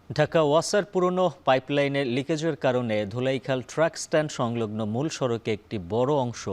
ঢাকা ওয়াসার পুরনো পাইপলাইনের লিকেজের কারণে ধুলাইখাল ট্রাক স্ট্যান্ড সংলগ্ন মূল সড়কে একটি বড় অংশ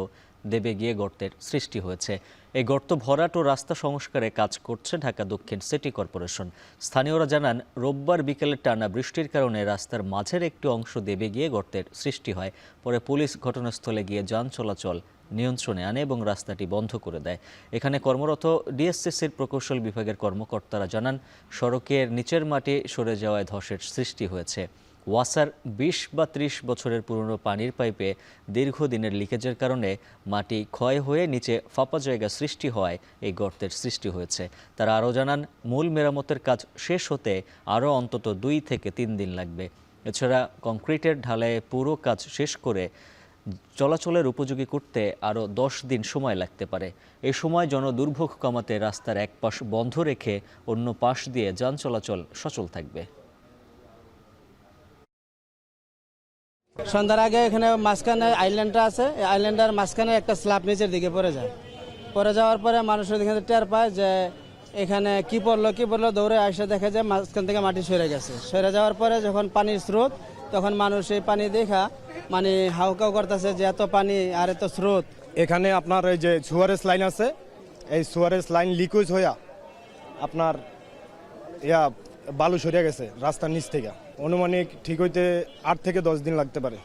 দেবে গিয়ে গর্তের সৃষ্টি হয়েছে। এই গর্ত ভরাট ও রাস্তা সংস্কারে কাজ করছে ঢাকা দক্ষিণ সিটি কর্পোরেশন। স্থানীয়রা জানান, রোববার বিকেলে টানা বৃষ্টির কারণে রাস্তার মাঝের একটি অংশ দেবে গিয়ে গর্তের সৃষ্টি হয়। পরে পুলিশ ঘটনাস্থলে গিয়ে যান চলাচল নিয়ন্ত্রণে আনে এবং রাস্তাটি বন্ধ করে দেয়। এখানে কর্মরত ডিএসসিসির প্রকৌশল বিভাগের কর্মকর্তারা জানান, সড়কের নিচের মাটি সরে যাওয়ায় ধসের সৃষ্টি হয়েছে। ওয়াসার ২০ বা ৩০ বছরের পুরনো পানির পাইপে দীর্ঘদিনের লিকেজের কারণে মাটি ক্ষয় হয়ে নিচে ফাঁপা জায়গা সৃষ্টি হওয়ায় এই গর্তের সৃষ্টি হয়েছে। তারা আরও জানান, মূল মেরামতের কাজ শেষ হতে আরও অন্তত ২ থেকে ৩ দিন লাগবে। এছাড়া কংক্রিটের ঢালাইয়ে পুরো কাজ শেষ করে চলাচলের উপযোগী করতে আরও ১০ দিন সময় লাগতে পারে। এই সময় জনদুর্ভোগ কমাতে রাস্তার এক পাশ বন্ধ রেখে অন্য পাশ দিয়ে যান চলাচল সচল থাকবে। সন্ধ্যার আগে এখানে মাঝখানে আইল্যান্ডটা আছে, এই আইল্যান্ডের মাঝখানে একটা স্ল্যাব নিচের দিকে পড়ে যায়। পড়ে যাওয়ার পরে মানুষের এখানে টের পায় যে এখানে কি পড়লো, দৌড়ে আসে দেখে যে মাঝখান থেকে মাটি সরে গেছে। সরে যাওয়ার পরে যখন পানির স্রোত, তখন মানুষ এই পানি দেখা মানে হাউকাউ করতেছে যে এত পানি আর এত স্রোত। এখানে আপনার এই যে সুয়ারেজ লাইন আছে, এই সুয়ারেজ লাইন লিকুইজ হইয়া আপনার বালু সরিয়ে গেছে রাস্তার নিচ থেকে। অনুমানিক ঠিক হইতে ৮ থেকে ১০ দিন লাগতে পারে।